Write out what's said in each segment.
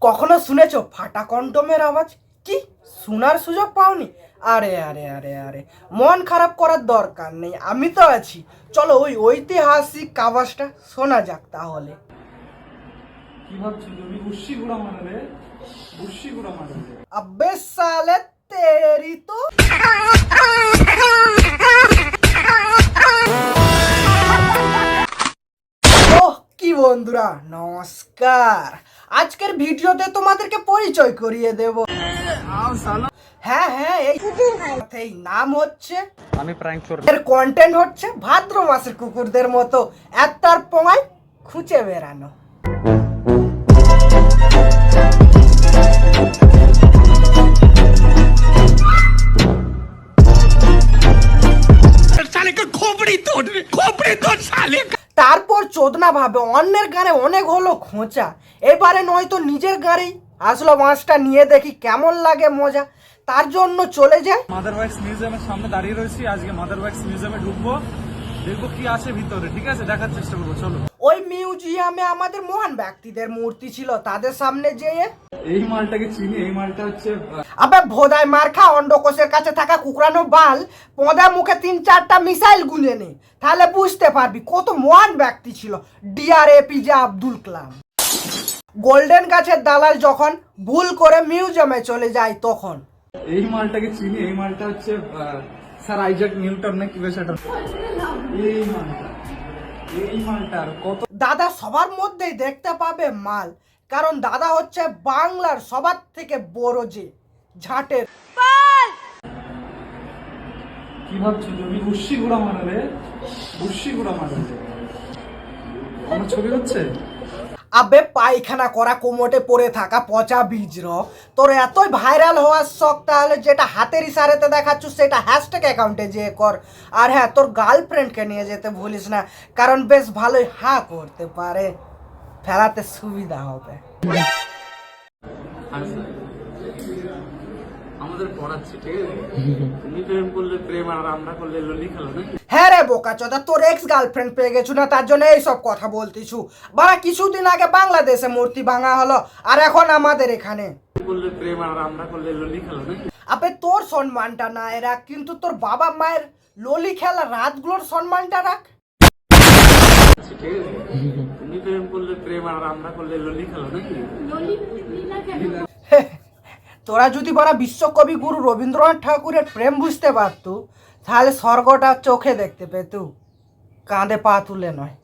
কখনো শুনেছো ফাটা কন্ডমের আওয়াজ? কি শোনার সুযোগ পাওনি? আরে আরে আরে আরে মন খারাপ করার দরকার নেই, আমি তো আছি। চলো ওই ঐতিহাসিক আওয়াজটা শোনা যাক তাহলে। কি ভাবছিস তুমি? বুশি গুড়া মারলে, বুশি গুড়া মারলে। আবে সালে তেরি তো ওহ কি বন্ধুরা, নমস্কার। আজকের ভিডিওতে তোমাদেরকে পরিচয় করিয়ে দেব। হ্যাঁ হ্যাঁ, এই নাম হচ্ছে, আমি প্র্যাঙ্ক করব। এর কন্টেন্ট হচ্ছে ভাদ্র মাসের কুকুরদের মতো একটার পঙায় খুঁচে বেড়ানো। তারপর চোদনা ভাবে অন্যের গানে অনেক হলো খোঁচা, এবারে নয়তো নিজের গাড়েই আসলো মাছটা নিয়ে দেখি কেমন লাগে মজা। তার জন্য চলে যায় মাদার ওয়াক্স মিউজিয়ামের সামনে দাঁড়িয়ে রয়েছি। আজকে মাদার ওয়াক্স মিউজিয়ামে ঢুকবো, দেখবো কি আছে ভিতরে। ঠিক আছে, দেখার চেষ্টা করবো। চলো। ওই মিউজিয়ামে আমাদের মহান ব্যক্তিদের মূর্তি ছিল, তাদের সামনে যেয়ে এই মালটাকে চিনি। এই মালটা হচ্ছে আবে ভোদায় মার্খা অন্ডকোষের কাছে থাকা কুকরানো বাল পদা মুখে 3-4টা মিসাইল গুঁজে নে, তাহলে বুঝতে পারবি কত মহান ব্যক্তি ছিল DR APJ Abdul Kalam. Golden গাছের দালাল যখন ভুল করে মিউজিয়ামে চলে যায় তখন এই মালটাকে চিনি। এই মালটা হচ্ছে স্যার আইজাক নিউটন না কি বেশ এটা। এই মালটা, এই মালটার কত দাদা সবার মধ্যেই দেখতে পাবে মাল, কারণ দাদা হচ্ছে বাংলার সবার থেকে বড় যে ঝাঁটের। কি ভাবছিস তুমি? বুশি গুড়া মারলে, বুশি গুড়া মারলে। আমার ছবি হচ্ছে। আবে পায়খানা করা কোমোটে পড়ে থাকা পচা বীজ তোর এতই ভাইরাল হওয়ার শখ, তাহলে যেটা হাতের ইশারাতে দেখাচ্ছ সেটা হ্যাশট্যাগ অ্যাকাউন্টে যে কর। আর হ্যাঁ, তোর গার্লফ্রেন্ডকে নিয়ে যেতে ভুলিস না, কারণ বেশ ভালোই হা করতে পারে, ফেলাতে সুবিধা হবে। আমাদের পড়াচ্ছে, ঠিক আছে? তুমি প্রেম করলে প্রেম, আর আমরা করলে ললি খেলা নাকি? হ্যাঁ রে বোকাচোদা, তোর এক্স গার্লফ্রেন্ড পেয়ে গেছু না, তার জন্য এইসব কথা বলতেছু। বাড়া কিছুদিন আগে বাংলাদেশে মূর্তি ভাঙা হলো, আর এখন আমাদের এখানে করলে প্রেম, আর আমরা করলে ললি খেলা নাকি? আবে তোর সম্মানটা না রাখ, কিন্তু তোর বাবা মায়ের ললি খেলা রাতগুলোর সম্মানটা রাখ। ঠিক আছে, তুমি প্রেম করলে প্রেম, আর আমরা করলে ললি খেলা নাকি? তোরা যদি বড় বিশ্বকবি গুরু রবীন্দ্রনাথ ঠাকুরের প্রেম বুঝতে পারত, তাহলে স্বর্গটা চোখে দেখতে পেত, কাঁধে পা তুলে নয়।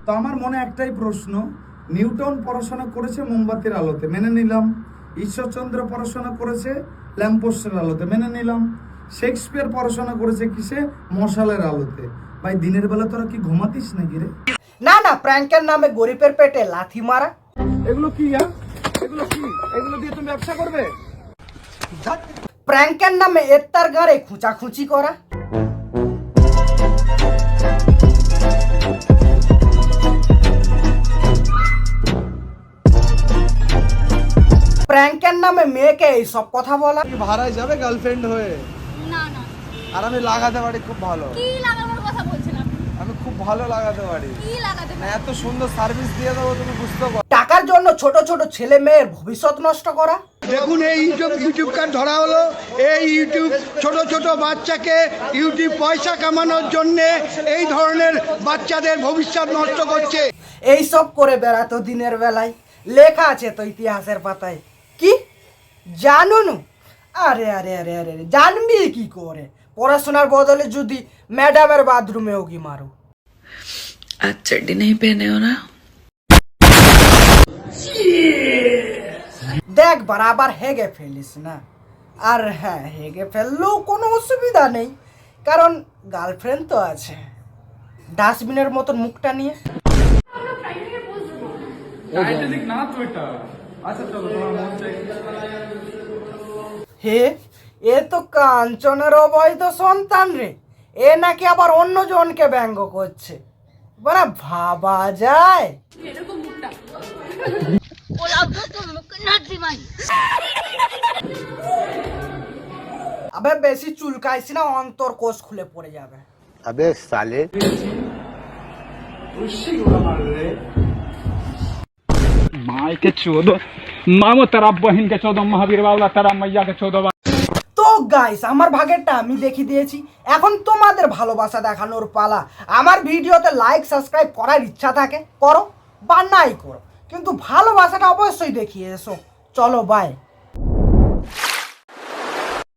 তো আমার মনে একটাই প্রশ্ন, নিউটন পড়াশোনা করেছে মোমবাতির আলোতে, মেনে নিলাম। ঈশ্বরচন্দ্র পড়াশোনা করেছে ল্যাম্পপোস্টের আলোতে, মেনে নিলাম। শেক্সপিয়ার পড়াশোনা করেছে কিসে? মশালের আলোতে। ভাই দিনের বেলা তোরা কি ঘুমাতিস নাকি রে? না না, প্র্যাঙ্কের নামে গরিবের পেটে লাথি মারা। এগুলো কি? এগুলো কি? এগুলো দিয়ে তুমি ব্যবসা করবে? প্র্যাঙ্কের নামে এত্তার গাড়ে খুঁচাখুচি করা। প্র্যাঙ্কের নামে মেয়েকে এইসব কথা বলা। ভাড়ায় যাবে গার্লফ্রেন্ড হয়ে? না না, আর আমি লাগাতে পারি খুব ভালো। কি লাগানোর কথা বলছেন আপনি? আমি খুব ভালো লাগাতে পারি। কি লাগাতে না এত সুন্দর সার্ভিস দিয়ে দেবো, তুমি বুঝতে পারো। টাকার জন্য ছোট ছোট ছেলে মেয়ের ভবিষ্যৎ নষ্ট করা। দেখুন এই ইউটিউব কার্ড ধরা হলো। এই ইউটিউব ছোট ছোট বাচ্চাকে ইউটিউব পয়সা কামানোর জন্য এই ধরনের বাচ্চাদের ভবিষ্যৎ নষ্ট করছে। এইসব করে বেড়াতো দিনের বেলায়, লেখা আছে তো ইতিহাসের পাতায়। কি জানুন? আরে আরে আরে আরে জানবি কি করে? পড়াশোনার বদলে যদি ম্যাডামের বাথরুমে ওগি মারো। आज चड्डी नहीं पहने हो ना? দেখ বরাবর হেগে ফেলিস না। আর হ্যাঁ, হেগে ফেললেও কোনো অসুবিধা নেই, কারণ গার্লফ্রেন্ড তো আছে। ডাস্টবিনের মতন মুখটা নিয়ে সাইন্টিফিক না তো এটা। আচ্ছা চলো, তোমার মন চাই। হে, এ তো কাঞ্চনের অবৈধ সন্তান রে, এ নাকি আবার অন্য জনকে ব্যঙ্গ করছে। বড় ভাবা যায়। এরকম মুখটা ওলা তো মুখ না দিমাই। আবে বেশি চুলকাইছি না, অন্তর কোষ খুলে পড়ে যাবে। अबे साले माई के चौदह मामो तेरा बहन के 14 महावीर बाबा तेरा मैया के 14 তো গাইস আমার ভাগেরটা আমি দেখিয়ে দিয়েছি, এখন তোমাদের ভালোবাসা দেখানোর পালা। আমার ভিডিওতে লাইক সাবস্ক্রাইব করার ইচ্ছা থাকে করো বা নাই করো, কিন্তু ভালোবাসাটা অবশ্যই দেখিয়ে এসো। চলো বাই।